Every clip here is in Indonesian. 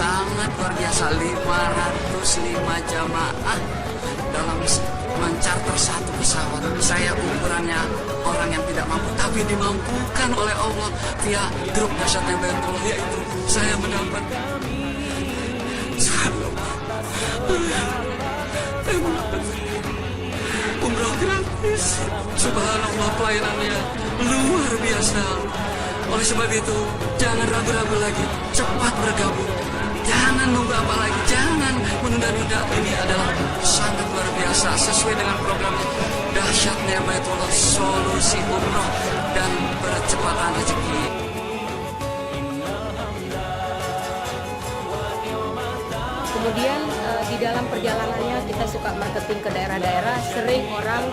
sangat luar biasa. 505 jamaah dalam mencarter satu pesawat. Saya ukurannya orang yang tidak mampu, tapi dimampukan oleh Allah via grup Dahsyatnya Baitullah, yaitu saya mendapat umroh gratis. Subhanallah, pelayanannya luar biasa. Oleh sebab itu, jangan ragu-ragu lagi, cepat bergabung. Jangan nunggu apa lagi, jangan menunda-nunda. Ini adalah sangat luar biasa, sesuai dengan program Dahsyatnya Baitullah, solusi umroh dan percepatan rezeki. Kemudian di dalam perjalanannya kita suka marketing ke daerah-daerah, sering orang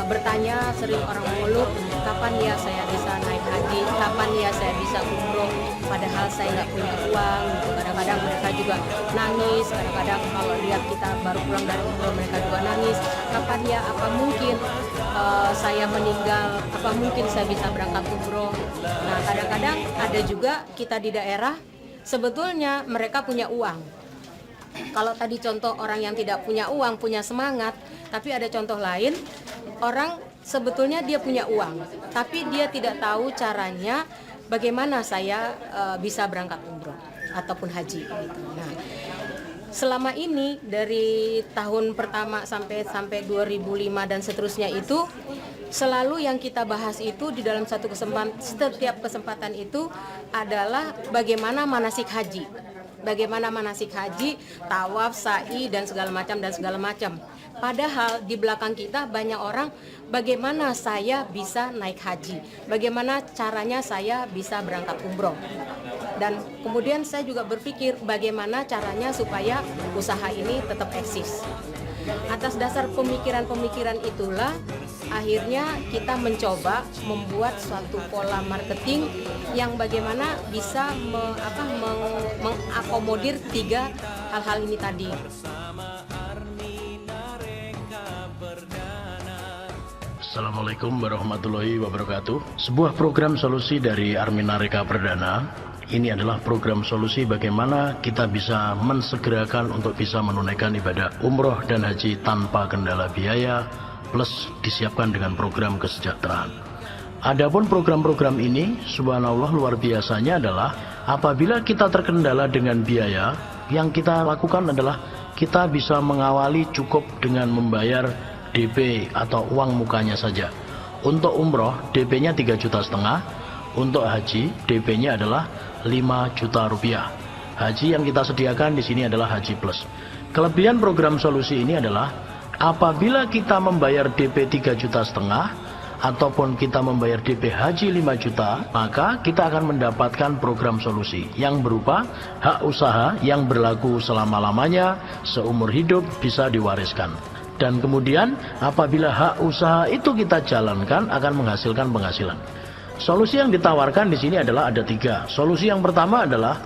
bertanya, sering orang mengeluh, kapan ya saya bisa naik haji, kapan ya saya bisa umroh, padahal saya nggak punya uang. Gitu. Kadang-kadang mereka juga nangis, kadang-kadang kalau lihat kita baru pulang dari umroh mereka juga nangis, kapan ya, apa mungkin saya meninggal, apa mungkin saya bisa berangkat umroh. Nah, kadang-kadang ada juga kita di daerah, sebetulnya mereka punya uang. Kalau tadi contoh orang yang tidak punya uang, punya semangat, tapi ada contoh lain, orang sebetulnya dia punya uang, tapi dia tidak tahu caranya bagaimana saya bisa berangkat umroh ataupun haji. Gitu. Nah, selama ini dari tahun pertama sampai 2005 dan seterusnya itu, selalu yang kita bahas itu di dalam setiap kesempatan itu adalah bagaimana manasik haji. Bagaimana manasik haji, tawaf, sa'i dan segala macam. Padahal di belakang kita banyak orang, bagaimana saya bisa naik haji? Bagaimana caranya saya bisa berangkat umroh? Dan kemudian saya juga berpikir bagaimana caranya supaya usaha ini tetap eksis. Atas dasar pemikiran-pemikiran itulah akhirnya kita mencoba membuat suatu pola marketing yang bagaimana bisa mengakomodir 3 hal-hal ini tadi. Assalamualaikum warahmatullahi wabarakatuh. Sebuah program solusi dari Armina Reka Perdana. Ini adalah program solusi bagaimana kita bisa mensegerakan untuk bisa menunaikan ibadah umroh dan haji tanpa kendala biaya, plus disiapkan dengan program kesejahteraan. Adapun program-program ini, subhanallah luar biasanya adalah apabila kita terkendala dengan biaya, yang kita lakukan adalah kita bisa mengawali cukup dengan membayar DP atau uang mukanya saja. Untuk umroh DP-nya 3,5 juta. Untuk haji DP-nya adalah 5 juta rupiah. Haji yang kita sediakan di sini adalah Haji Plus. Kelebihan program solusi ini adalah apabila kita membayar DP 3,5 juta ataupun kita membayar DP haji 5 juta, maka kita akan mendapatkan program solusi yang berupa hak usaha yang berlaku selama-lamanya, seumur hidup bisa diwariskan. Dan kemudian apabila hak usaha itu kita jalankan akan menghasilkan penghasilan. Solusi yang ditawarkan di sini adalah ada 3. Solusi yang pertama adalah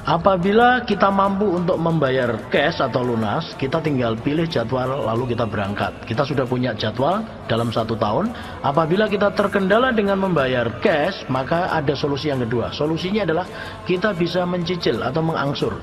apabila kita mampu untuk membayar cash atau lunas, kita tinggal pilih jadwal lalu kita berangkat. Kita sudah punya jadwal dalam 1 tahun. Apabila kita terkendala dengan membayar cash, maka ada solusi yang kedua. Solusinya adalah kita bisa mencicil atau mengangsur.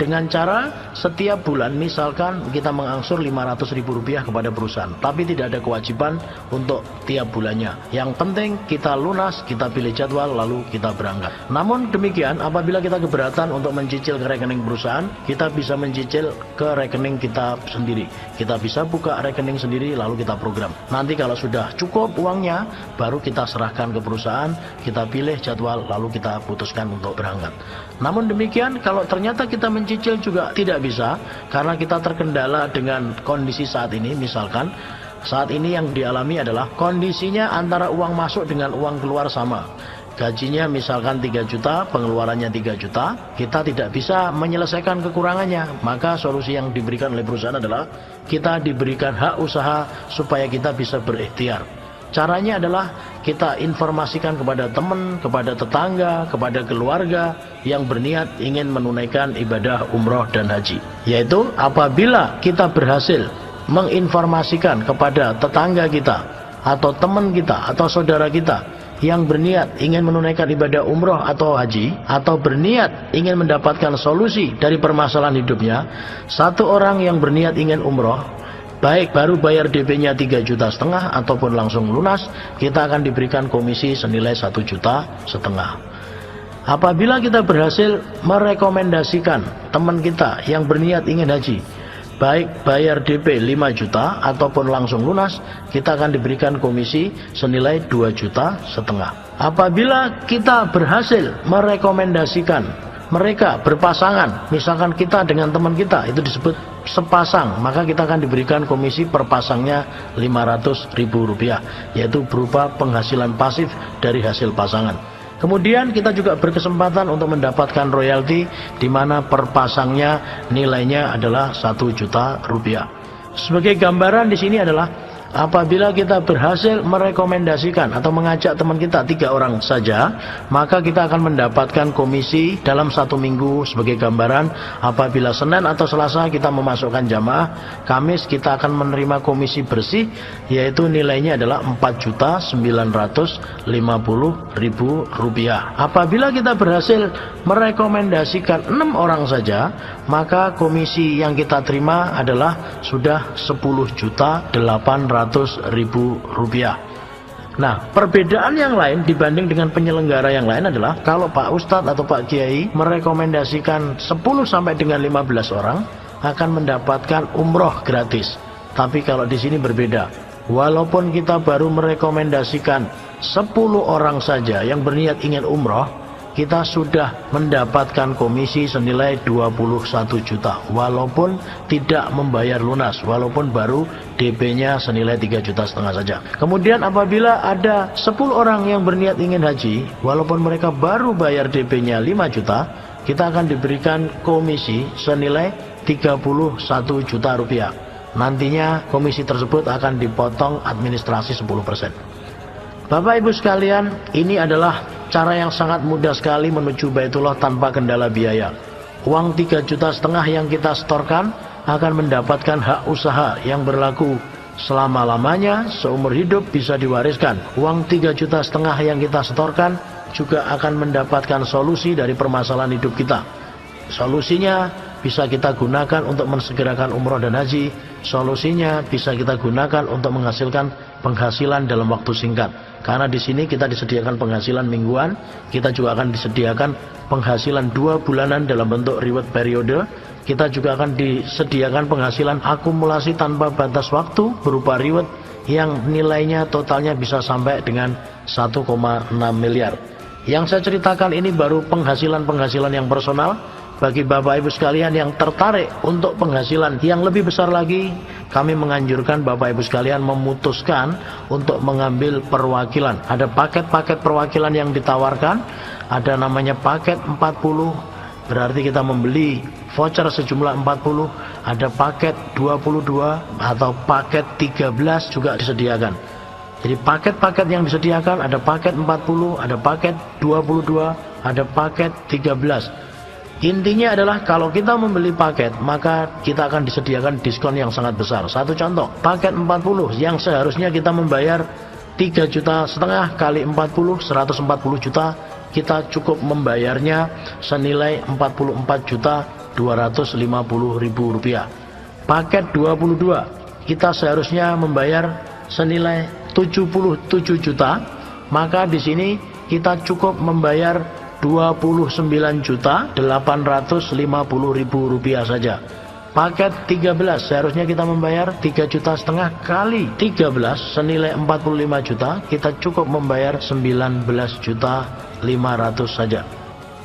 Dengan cara setiap bulan misalkan kita mengangsur Rp500.000 kepada perusahaan. Tapi tidak ada kewajiban untuk tiap bulannya. Yang penting kita lunas, kita pilih jadwal lalu kita berangkat. Namun demikian apabila kita keberatan untuk mencicil ke rekening perusahaan, kita bisa mencicil ke rekening kita sendiri. Kita bisa buka rekening sendiri lalu kita program. Nanti kalau sudah cukup uangnya, baru kita serahkan ke perusahaan, kita pilih jadwal lalu kita putuskan untuk berangkat. Namun demikian kalau ternyata kita mencicil juga tidak bisa karena kita terkendala dengan kondisi saat ini, misalkan saat ini yang dialami adalah kondisinya antara uang masuk dengan uang keluar sama. Gajinya misalkan 3 juta, pengeluarannya 3 juta, kita tidak bisa menyelesaikan kekurangannya. Maka solusi yang diberikan oleh perusahaan adalah kita diberikan hak usaha supaya kita bisa berikhtiar. Caranya adalah kita informasikan kepada teman, kepada tetangga, kepada keluarga yang berniat ingin menunaikan ibadah umroh dan haji. Yaitu apabila kita berhasil menginformasikan kepada tetangga kita, atau teman kita, atau saudara kita yang berniat ingin menunaikan ibadah umroh atau haji, atau berniat ingin mendapatkan solusi dari permasalahan hidupnya, satu orang yang berniat ingin umroh, baik baru bayar DP-nya 3,5 juta ataupun langsung lunas, kita akan diberikan komisi senilai 1,5 juta. Apabila kita berhasil merekomendasikan teman kita yang berniat ingin haji, baik bayar DP 5 juta ataupun langsung lunas, kita akan diberikan komisi senilai 2,5 juta. Apabila kita berhasil merekomendasikan mereka berpasangan, misalkan kita dengan teman kita itu disebut sepasang, maka kita akan diberikan komisi per pasangnya Rp500.000, yaitu berupa penghasilan pasif dari hasil pasangan. Kemudian kita juga berkesempatan untuk mendapatkan royalti, di mana per pasangnya nilainya adalah Rp1 juta. Sebagai gambaran di sini adalah apabila kita berhasil merekomendasikan atau mengajak teman kita 3 orang saja, maka kita akan mendapatkan komisi dalam 1 minggu. Sebagai gambaran, apabila Senin atau Selasa kita memasukkan jamaah, Kamis kita akan menerima komisi bersih, yaitu nilainya adalah Rp4.950.000. Apabila kita berhasil merekomendasikan 6 orang saja, maka komisi yang kita terima adalah sudah Rp10.800.000. Nah, perbedaan yang lain dibanding dengan penyelenggara yang lain adalah kalau Pak Ustadz atau Pak Kiai merekomendasikan 10 sampai dengan 15 orang akan mendapatkan umroh gratis. Tapi kalau di sini berbeda. Walaupun kita baru merekomendasikan 10 orang saja yang berniat ingin umroh, kita sudah mendapatkan komisi senilai 21 juta walaupun tidak membayar lunas, walaupun baru DP-nya senilai 3,5 juta saja. Kemudian apabila ada 10 orang yang berniat ingin haji, walaupun mereka baru bayar DP-nya 5 juta, kita akan diberikan komisi senilai 31 juta rupiah. Nantinya komisi tersebut akan dipotong administrasi 10%. Bapak Ibu sekalian, ini adalah cara yang sangat mudah sekali menuju Baitullah tanpa kendala biaya. Uang 3,5 juta yang kita setorkan akan mendapatkan hak usaha yang berlaku selama-lamanya, seumur hidup bisa diwariskan. Uang 3,5 juta yang kita setorkan juga akan mendapatkan solusi dari permasalahan hidup kita. Solusinya bisa kita gunakan untuk mensegerakan umroh dan haji. Solusinya bisa kita gunakan untuk menghasilkan penghasilan dalam waktu singkat. Karena di sini kita disediakan penghasilan mingguan, kita juga akan disediakan penghasilan 2 bulanan dalam bentuk reward periode. Kita juga akan disediakan penghasilan akumulasi tanpa batas waktu berupa reward yang nilainya totalnya bisa sampai dengan 1,6 miliar. Yang saya ceritakan ini baru penghasilan-penghasilan yang personal. Bagi Bapak Ibu sekalian yang tertarik untuk penghasilan yang lebih besar lagi, kami menganjurkan Bapak Ibu sekalian memutuskan untuk mengambil perwakilan. Ada paket-paket perwakilan yang ditawarkan, ada namanya paket 40, berarti kita membeli voucher sejumlah 40, ada paket 22 atau paket 13 juga disediakan. Jadi paket-paket yang disediakan ada paket 40, ada paket 22, ada paket 13. Intinya adalah kalau kita membeli paket, maka kita akan disediakan diskon yang sangat besar. Satu contoh, paket 40 yang seharusnya kita membayar 3,5 juta kali 40, 140 juta, kita cukup membayarnya senilai Rp44.250.000. Paket 22, kita seharusnya membayar senilai 77 juta, maka di sini kita cukup membayar Rp29.850.000 saja. Paket 13 seharusnya kita membayar 3,5 juta kali 13 senilai 45 juta, kita cukup membayar 19,5 juta saja.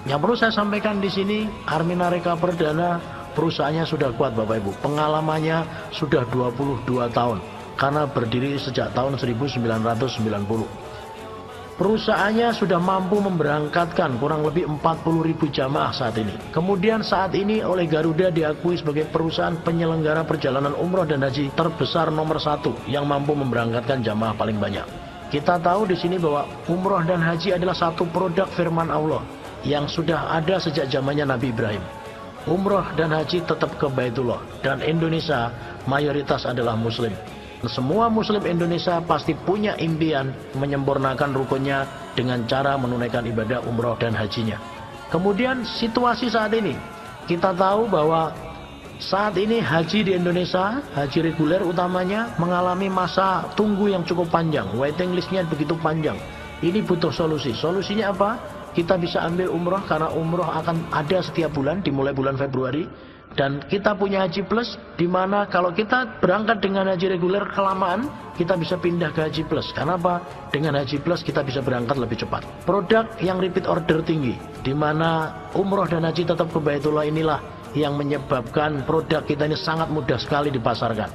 Yang perlu saya sampaikan di sini, Armina Reka Perdana perusahaannya sudah kuat Bapak Ibu. Pengalamannya sudah 22 tahun karena berdiri sejak tahun 1990. Perusahaannya sudah mampu memberangkatkan kurang lebih 40.000 jamaah saat ini. Kemudian saat ini oleh Garuda diakui sebagai perusahaan penyelenggara perjalanan umroh dan haji terbesar nomor 1 yang mampu memberangkatkan jamaah paling banyak. Kita tahu di sini bahwa umroh dan haji adalah satu produk firman Allah yang sudah ada sejak zamannya Nabi Ibrahim. Umroh dan haji tetap ke Baitullah, dan Indonesia mayoritas adalah muslim. Semua muslim Indonesia pasti punya impian menyempurnakan rukunnya dengan cara menunaikan ibadah umroh dan hajinya. Kemudian situasi saat ini, kita tahu bahwa saat ini haji di Indonesia, haji reguler utamanya mengalami masa tunggu yang cukup panjang, waiting listnya begitu panjang. Ini butuh solusi. Solusinya apa? Kita bisa ambil umroh karena umroh akan ada setiap bulan dimulai bulan Februari. Dan kita punya haji plus, di mana kalau kita berangkat dengan haji reguler kelamaan, kita bisa pindah ke haji plus. Karena apa? Dengan haji plus kita bisa berangkat lebih cepat. Produk yang repeat order tinggi, di mana umroh dan haji tetap ke Baitullah inilah yang menyebabkan produk kita ini sangat mudah sekali dipasarkan.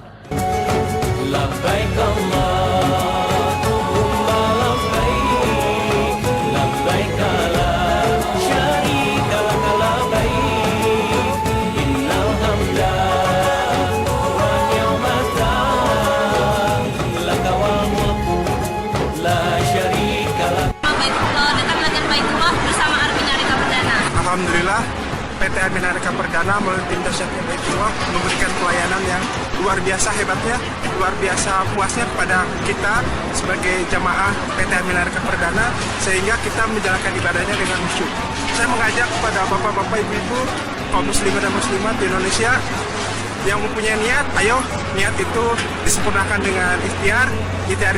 Alhamdulillah, PT Arminarika Perdana melalui tim Dasyatnya Baitullah memberikan pelayanan yang luar biasa hebatnya, luar biasa puasnya kepada kita sebagai jamaah PT Arminarika Perdana, sehingga kita menjalankan ibadahnya dengan khusyuk. Saya mengajak kepada bapak-bapak, ibu-ibu, kaum muslimin dan muslimat di Indonesia yang mempunyai niat, ayo niat itu disempurnakan dengan ikhtiar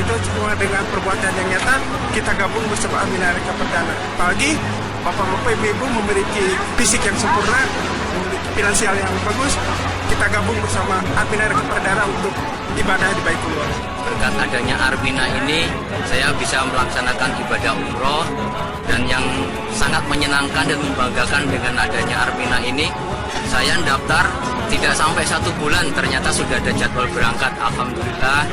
itu cuma dengan perbuatan yang nyata, kita gabung bersama Arminarika Perdana. Apalagi bapak-bapak, ibu-ibu memiliki fisik yang sempurna, memiliki finansial yang bagus, kita gabung bersama Arminarika Perdana untuk ibadah di Baitullah. Berkat adanya Armina ini, saya bisa melaksanakan ibadah umroh, dan yang sangat menyenangkan dan membanggakan dengan adanya Armina ini, saya daftar tidak sampai 1 bulan, ternyata sudah ada jadwal berangkat, alhamdulillah.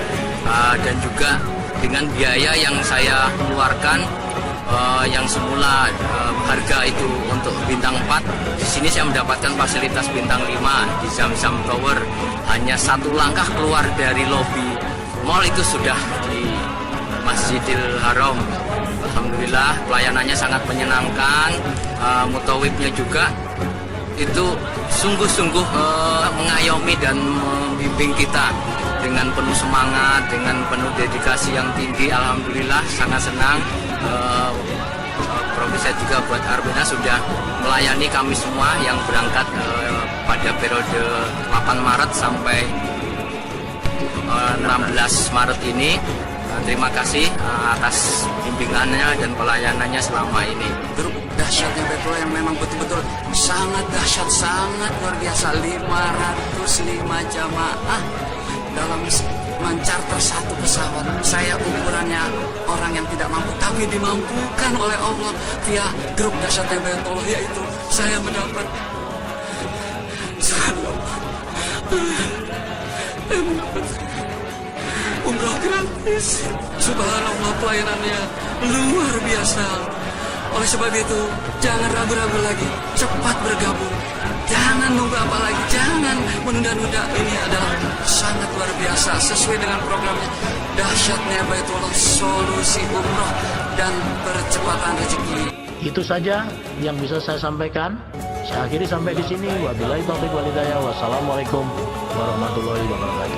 Dan juga dengan biaya yang saya keluarkan, yang semula harga itu untuk bintang 4, di sini saya mendapatkan fasilitas bintang 5 di Zamzam Tower. Hanya 1 langkah keluar dari lobi mall itu sudah di Masjidil Haram. Alhamdulillah, pelayanannya sangat menyenangkan. Mutawibnya juga itu sungguh-sungguh mengayomi dan membimbing kita dengan penuh semangat, dengan penuh dedikasi yang tinggi. Alhamdulillah, sangat senang. Profesor juga buat Armina sudah melayani kami semua yang berangkat pada periode 8 Maret sampai 16 Maret ini. Terima kasih atas bimbingannya dan pelayanannya selama ini. Grup dahsyatnya Baitullah yang memang betul-betul sangat dahsyat, sangat luar biasa. 505 jamaah dalam mencarter 1 pesawat. Saya ukurannya orang yang tidak mampu, tapi dimampukan oleh Allah via grup dahsyatnya Baitullah, yaitu saya mendapat umroh gratis. Subhanallah, pelayanannya luar biasa. Oleh sebab itu, jangan ragu-ragu lagi, cepat bergabung. Jangan nunggu apa lagi, jangan menunda-nunda. Ini adalah sangat luar biasa, sesuai dengan programnya Dahsyatnya Baitullah, solusi umroh dan percepatan rezeki. Itu saja yang bisa saya sampaikan. Saya akhiri sampai di sini. Wabillahi taufiq wal hidayah. Wassalamualaikum warahmatullahi wabarakatuh.